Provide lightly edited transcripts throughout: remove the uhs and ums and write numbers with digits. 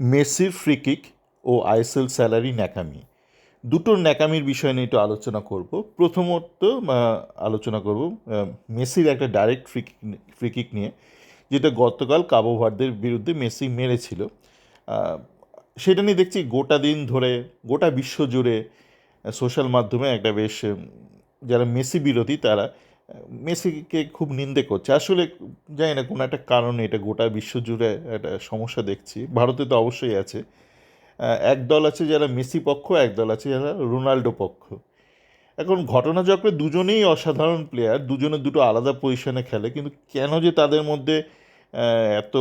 মেসির free kick ও ISL salary ন্যাকামি, দুটোর ন্যাকামির বিষয় নিয়ে একটু আলোচনা করব। প্রথমত আলোচনা করব মেসির একটা ডাইরেক্ট ফ্রি কিক নিয়ে, যেটা গতকাল কাবো ভার্দের বিরুদ্ধে মেসি মেরেছিল। সেটা নিয়ে দেখছি গোটা দিন ধরে গোটা বিশ্ব জুড়ে সোশ্যাল মাধ্যমে একটা বেশ যারা মেসি বিরোধী তারা মেসিকে খুব নিন্দে করছে। আসলে জানি না কোনো একটা কারণে এটা গোটা বিশ্ব জুড়ে একটা সমস্যা দেখছি। ভারতে তো অবশ্যই আছে। একদল আছে যারা মেসি পক্ষ, একদল আছে যারা রোনাল্ডো পক্ষ। এখন ঘটনাচক্রে দুজনেই অসাধারণ প্লেয়ার, দুজনে দুটো আলাদা পজিশনে খেলে, কিন্তু কেন যে তাদের মধ্যে এত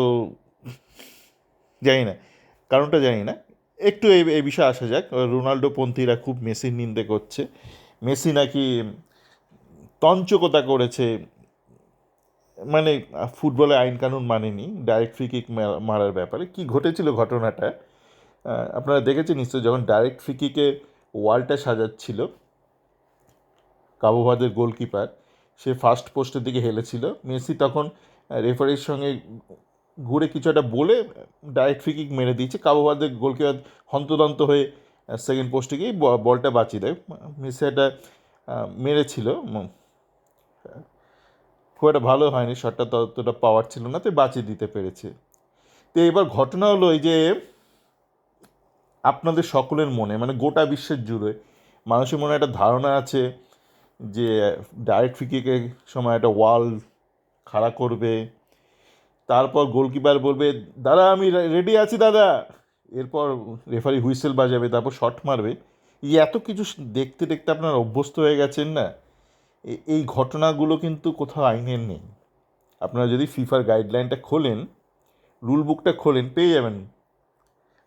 জানি না, কারণটা জানি না। একটু এই বিষয়ে আসা যাক। রোনাল্ডো পন্থীরা খুব মেসির নিন্দে করছে। মেসি নাকি তঞ্চকতা করেছে, মানে ফুটবলে আইন কানুন মানেনি ডাইরেক্ট ফ্রি কিক মারার ব্যাপারে। কি ঘটেছিল ঘটনাটা আপনারা দেখেছেন নিশ্চয়ই। যখন ডাইরেক্ট ফ্রি কিকে ওয়ালটা সাজাচ্ছিল কাবো ভার্দের গোলকিপার, সে ফার্স্ট পোস্টের দিকে হেলেছিল, মেসি তখন রেফারির সঙ্গে ঘুরে কিছু একটা বলে ডাইরেক্ট ফ্রি কিক মেরে দিয়েছে। কাবো ভার্দের গোলকিপার হন্তদন্ত হয়ে সেকেন্ড পোস্টে গিয়ে বলটা বাঁচিয়ে দেয়। মেসি এটা মেরেছিল, খুব একটা ভালো হয়নি, শটটা ততটা পাওয়ার ছিল না, তো বাঁচিয়ে দিতে পেরেছে। তো এবার ঘটনা হলো এই যে আপনাদের সকলের মনে, মানে গোটা বিশ্বের জুড়ে মানুষের মনে একটা ধারণা আছে যে ডাইরেক্ট ফ্রি কিকের সময় একটা ওয়াল খাড়া করবে, তারপর গোলকিপার বলবে দাদা আমি রেডি আছি দাদা, এরপর রেফারি হুইসেল বাজাবে, তারপর শট মারবে। এই এত কিছু দেখতে দেখতে আপনারা অভ্যস্ত হয়ে গেছেন না। এই ঘটনাগুলো কিন্তু কোথাও আইনের নেই। আপনারা যদি ফিফার গাইডলাইনটা খোলেন, রুল বুকটা খোলেন, পেয়ে যাবেন।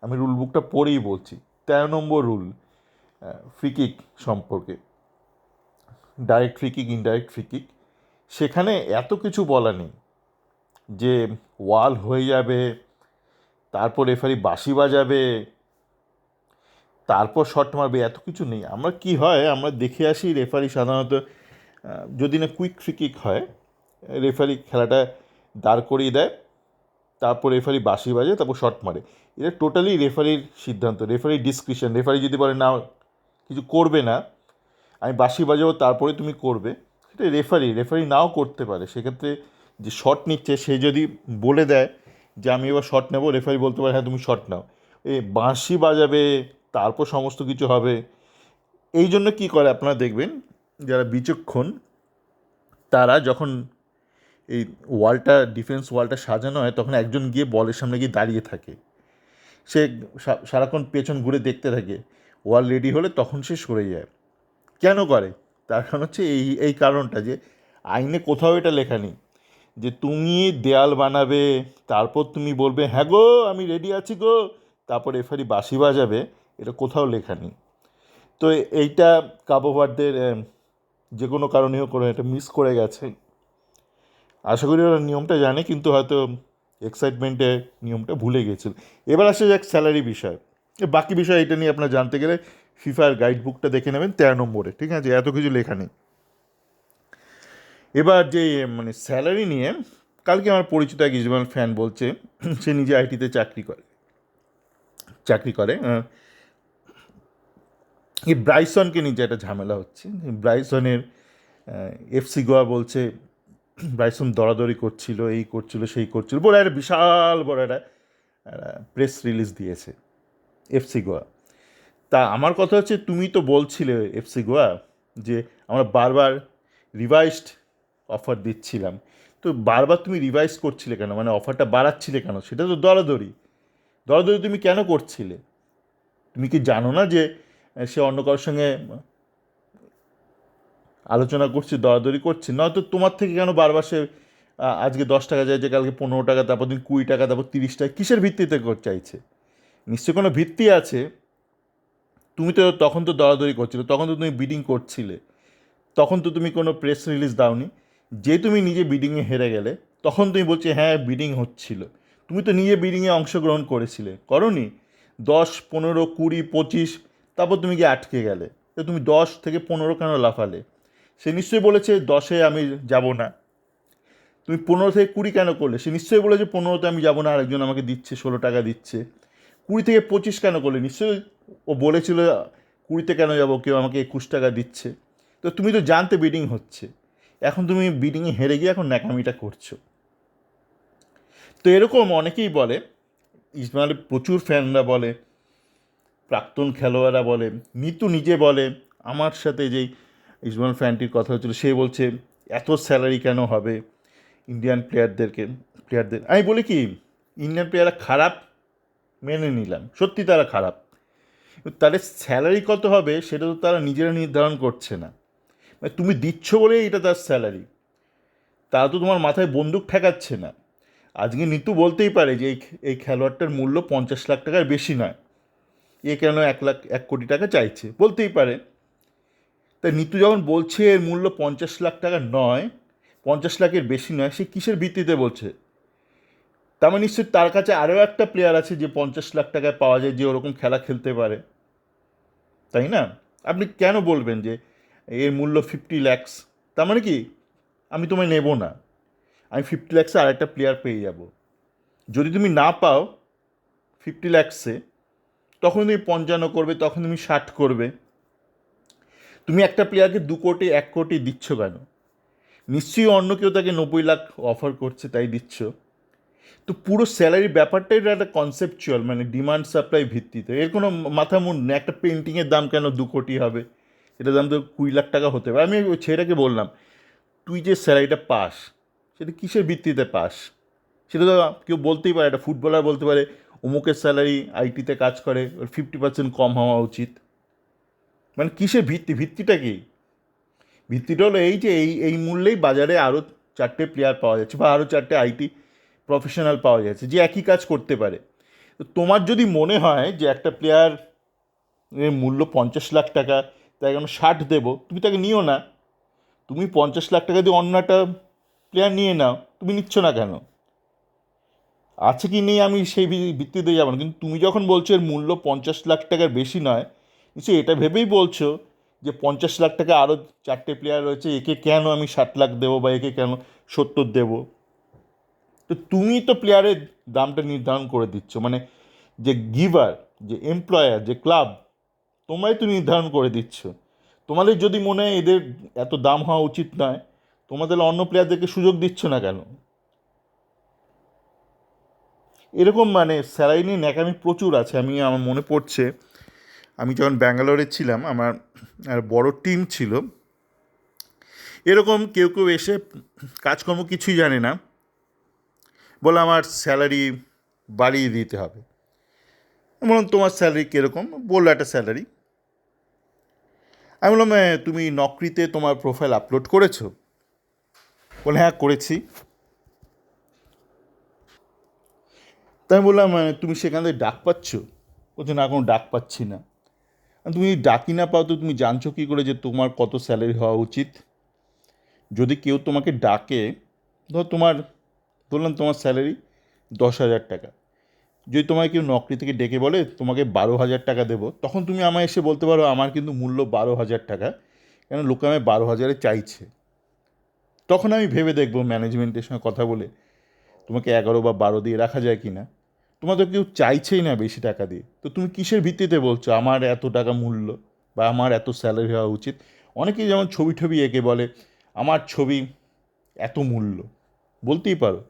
আমি রুল বুকটা পড়েই বলছি। 13 নম্বর রুল ফ্রি কিক সম্পর্কে, direct free kick, indirect free kick, সেখানে এত কিছু বলা নেই যে ওয়াল হয়ে যাবে, তারপর রেফারি বাঁশি বাজাবে, তারপর শট মারবে, এত কিছু নেই। আমরা কি হয়, আমরা দেখে আসি রেফারি সাধারণত যদি না কুইক ফ্রি কিক হয়, রেফারি খেলাটা দাঁড় করিয়ে দেয়, তারপর রেফারি বাঁশি বাজে, তারপর শট মারে। এটা টোটালি রেফারির সিদ্ধান্ত, রেফারির ডিসক্রিপশন। রেফারি যদি বলে না কিছু করবে না, আমি বাঁশি বাজাবো তারপরে তুমি করবে, সেটা রেফারি নাও করতে পারে। সেক্ষেত্রে যে শট নিচ্ছে সে যদি বলে দেয় যে আমি এবার শট নেবো, রেফারি বলতে পারে হ্যাঁ তুমি শট নাও। এই বাঁশি বাজাবে, তারপর সমস্ত কিছু হবে। এই জন্য কী করে আপনারা দেখবেন, যারা বিচক্ষণ তারা যখন এই ওয়ালটা, ডিফেন্স ওয়ালটা সাজানো হয়, তখন একজন গিয়ে বলের সামনে গিয়ে দাঁড়িয়ে থাকে। সে সারাক্ষণ পেছন ঘুরে দেখতে থাকে, ওয়াল রেডি হলে তখন সে সরে যায়। কেন করে? তার কারণ হচ্ছে এই কারণটা যে আইনে কোথাও এটা লেখা নেই যে তুমি দেয়াল বানাবে, তারপর তুমি বলবে হ্যাঁ গো আমি রেডি আছি গো, তারপর রেফারি বাঁশি বাজাবে। এটা কোথাও লেখা নেই। তো এইটা কাবো ভার্দের যে কোনো কারণে হোক করে এটা মিস করে গেছে। আশা করি ওরা নিয়মটা জানে, কিন্তু হয়তো এক্সাইটমেন্টে নিয়মটা ভুলে গেছিল। এবার আসে যাক স্যালারি বিষয়। বাকি বিষয় এটা নিয়ে আপনার জানতে গেলে ফিফার গাইড বুকটা দেখে নেবেন 13 নম্বরে, ঠিক আছে? এত কিছু লেখা নেই। এবার যে মানে স্যালারি নিয়ে, কালকে আমার পরিচিত এক ইসমাইল ফ্যান বলছে সে নিজে আইটিতে চাকরি করে এই ব্রাইসনকে নিয়ে যে একটা ঝামেলা হচ্ছে। ব্রাইসনের এফসি গোয়া বলছে ব্রাইসন দরাদরি করছিল, এই করছিল সেই করছিল, বলে একটা বিশাল বড় একটা প্রেস রিলিজ দিয়েছে এফসি গোয়া। তা আমার কথা হচ্ছে, তুমি তো বলছিলে এফসি গোয়া যে আমরা বারবার রিভাইসড অফার দিচ্ছিলাম, তো বারবার তুমি রিভাইজ করছিলে কেন, মানে অফারটা বাড়াচ্ছিলে কেন? সেটা তো দরাদরি। দরাদরি তুমি কেন করছিলে? তুমি কি জানো না যে সে অন্য কারোর সঙ্গে আলোচনা করছি, দরাদরি করছি? নয়তো তোমার থেকে কেন বারবার সে আজকে 10 টাকা চাইছে, কালকে 15 টাকা, তারপর দিন 20 টাকা, তারপর 30 টাকা? কিসের ভিত্তিতে চাইছে? নিশ্চয়ই কোনো ভিত্তি আছে। তুমি তো তখন তো দরাদরি করছিলে, তখন তো তুমি বিডিং করছিলে, তখন তো তুমি কোনো প্রেস রিলিজ দাওনি। যে তুমি নিজে বিডিংয়ে হেরে গেলে তখন তুমি বলছো হ্যাঁ বিডিং হচ্ছিল। তুমি তো নিজে বিডিংয়ে অংশগ্রহণ করেছিলে, করনি? 10, 15, 20, 25, তারপর তুমি কি আটকে গেলে? তো তুমি 10 থেকে 15 কেন লাফালে? সে নিশ্চয়ই বলেছে 10-এ আমি যাব না। তুমি 15 থেকে 20 কেন করলে? সে নিশ্চয়ই বলেছে 15-তে আমি যাব না, আরেকজন আমাকে দিচ্ছে 16 টাকা দিচ্ছে। 20 থেকে 25 কেন করলে? নিশ্চয়ই ও বলেছিল 20-তে কেন যাবো, কেউ আমাকে 21 টাকা দিচ্ছে। তো তুমি তো জানতে বিডিং হচ্ছে, এখন তুমি বিডিংয়ে হেরে গিয়ে এখন ন্যাকামিটা করছো। তো এরকম অনেকেই বলে, ইসমাইলের প্রচুর ফ্যানরা বলে, প্রাক্তন খেলোয়াড়রা বলে, নিতু নিজে বলে, আমার সাথে যেই ইসমাইল ফ্যানটির কথা হচ্ছিল সে বলছে এত স্যালারি কেন হবে ইন্ডিয়ান প্লেয়ারদের। আমি বলি কি, ইন্ডিয়ান প্লেয়াররা খারাপ মেনে নিলাম, সত্যি তারা খারাপ, তাদের স্যালারি কত হবে সেটা তো তারা নিজেরা নির্ধারণ করছে না। মানে তুমি দিচ্ছ বলেই এটা তার স্যালারি, তারা তো তোমার মাথায় বন্দুক ঠেকাচ্ছে না। আজকে নিতু বলতেই পারে যে এই খেলোয়াড়টার মূল্য 50 লাখ টাকার বেশি নয়, এ কেন 1 কোটি টাকা চাইছে, বলতেই পারে। তাই নিতু যখন বলছে এর মূল্য 50 লাখ টাকা নয়, 50 লাখের বেশি নয়, সে কিসের ভিত্তিতে বলছে? তার মানে নিশ্চয়ই তার কাছে আরও একটা প্লেয়ার আছে যে 50 লাখ টাকায় পাওয়া যায়, যে ওরকম খেলা খেলতে পারে, তাই না? আপনি কেন বলবেন যে এর মূল্য 50 লাখস? তার মানে কি আমি তোমায় নেব না, আমি 50 লাখসে আর একটা প্লেয়ার পেয়ে যাব। যদি তুমি না পাও 50 লাখসে, তখন তুমি 55 করবে, তখন তুমি 60 করবে। তুমি একটা প্লেয়ারকে 2 কোটি 1 কোটি দিচ্ছ কেন? নিশ্চয়ই অন্য কেউ তাকে 90 লাখ অফার করছে তাই দিচ্ছ। তো পুরো স্যালারি ব্যাপারটাই একটা কনসেপচুয়াল, মানে ডিমান্ড সাপ্লাই ভিত্তিতে, এর কোনো মাথা মুন্ড নেই। একটা পেন্টিংয়ের দাম কেন 2 কোটি হবে? এটার দাম তো 20 লাখ টাকা হতে পারে। আমি ওই ছেলেটাকে বললাম, তুই যে স্যালারিটা পাস সেটা কিসের ভিত্তিতে পাস? সেটা তো কেউ বলতেই পারে, একটা ফুটবলার বলতে পারে অমুকের স্যালারি আইটিতে কাজ করে, ওর 50% কম হওয়া উচিত। মানে কিসের ভিত্তিটা কি? ভিত্তিটা হলো এই যে এই মূল্যেই বাজারে আরও 4টে প্লেয়ার পাওয়া যাচ্ছে, বা আরও 4টে আইটি প্রফেশনাল পাওয়া যাচ্ছে যে একই কাজ করতে পারে। তো তোমার যদি মনে হয় যে একটা প্লেয়ার এর মূল্য 50 লাখ টাকা, তাই আমি 60 দেবো, তুমি তাকে নিও না। তুমি 50 লাখ টাকা দিয়ে অন্য একটা প্লেয়ার নিয়ে নাও, তুমি নিচ্ছ না কেন? আছে কি নেই আমি সেই ভিত্তিতে যাবো না, কিন্তু তুমি যখন বলছো এর মূল্য 50 লাখ টাকার বেশি নয়, নিশ্চয়ই এটা ভেবেই বলছো যে 50 লাখ টাকা আরও 4টে প্লেয়ার রয়েছে, একে কেন আমি 60 লাখ দেবো বা একে কেন 70 দেবো? তো তুমি তো প্লেয়ারের দামটা নির্ধারণ করে দিচ্ছ, মানে যে গিভার, যে এমপ্লয়ার, যে ক্লাব, তোমরাই তো নির্ধারণ করে দিচ্ছ। তোমাদের যদি মনে হয় এদের এত দাম হওয়া উচিত নয়, তোমাদের অন্য প্লেয়ারদেরকে সুযোগ দিচ্ছ না কেন? এরকম মানে স্যালারি নিয়ে ন্যাকামি প্রচুর আছে। আমার মনে পড়ছে, আমি যখন ব্যাঙ্গালোরে ছিলাম, আমার আর বড় টিম ছিল, এরকম কেউ কেউ এসে কাজকর্ম কিছুই জানে না, বলে আমার স্যালারি বাড়িয়ে দিতে হবে। আমি বললাম তোমার স্যালারি কীরকম? বললো একটা স্যালারি। আমি বললাম তুমি নকরিতে তোমার প্রোফাইল আপলোড করেছো? বলে হ্যাঁ করেছি। তাই আমি বললাম তুমি সেখান থেকে ডাক পাচ্ছ? বলছে না, কোনো ডাক পাচ্ছি না। তুমি ডাকি না পাও তো তুমি জানছো কী করে যে তোমার কত স্যালারি হওয়া উচিত? যদি কেউ তোমাকে ডাকে, তোমার ধরলাম তোমার স্যালারি 10,000 টাকা, যদি তোমায় কেউ নকরি থেকে ডেকে বলে তোমাকে 12,000 টাকা দেবো, তখন তুমি আমায় এসে বলতে পারো আমার কিন্তু মূল্য 12,000 টাকা, কেন লোকে আমায় 12,000-এ চাইছে। তখন আমি ভেবে দেখবো ম্যানেজমেন্টের সঙ্গে কথা বলে তোমাকে 11 বা 12 দিয়ে রাখা যায় কি না। তোমার তো কেউ চাইছেই না বেশি টাকা দিয়ে, তো তুমি কিসের ভিত্তিতে বলছো আমার এত টাকা মূল্য বা আমার এত স্যালারি হওয়া উচিত? অনেকেই যেমন ছবি টবি এঁকে বলে আমার ছবি এত মূল্য, বলতেই পারো,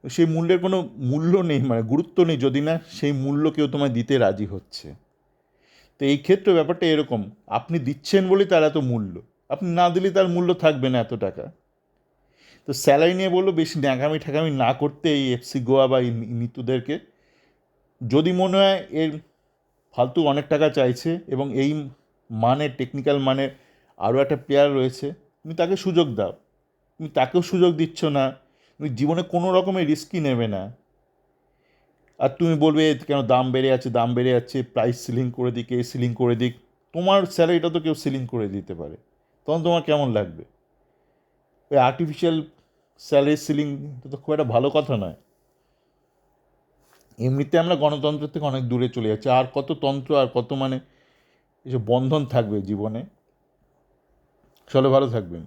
সেই মূল্যের কোনো মূল্য নেই, মানে গুরুত্ব নেই যদি না সেই মূল্য কেউ তোমায় দিতে রাজি হচ্ছে। তো এই ক্ষেত্রে ব্যাপারটা এরকম, আপনি দিচ্ছেন বলেই তার এত মূল্য, আপনি না দিলে তার মূল্য থাকবে না এত টাকা। তো স্যালারি নিয়ে বললো বেশি ন্যাকামি ঠ্যাকামি না করতে এই এফসি গোয়া বা এই নিতুদেরকে। যদি মনে হয় এর ফালতু অনেক টাকা চাইছে এবং এই মানে টেকনিক্যাল মানে আরও একটা প্লেয়ার রয়েছে, তুমি তাকে সুযোগ দাও। তুমি তাকেও সুযোগ দিচ্ছ না, তুমি জীবনে কোনো রকমের রিস্কই নেবে না। আর তুমি বলবে কেন দাম বেড়ে যাচ্ছে, দাম বেড়ে যাচ্ছে, প্রাইস সিলিং করে দিক, এই সিলিং করে দিক। তোমার স্যালারিটা তো কেউ সিলিং করে দিতে পারে, তখন তোমার কেমন লাগবে? ওই আর্টিফিশিয়াল স্যালারি সিলিং তো খুব একটা ভালো কথা নয়। এমনিতে আমরা গণতন্ত্র থেকে অনেক দূরে চলে যাচ্ছি, আর কত তন্ত্র আর কত মানে এসব বন্ধন থাকবে জীবনে। চলো, ভালো থাকবেন।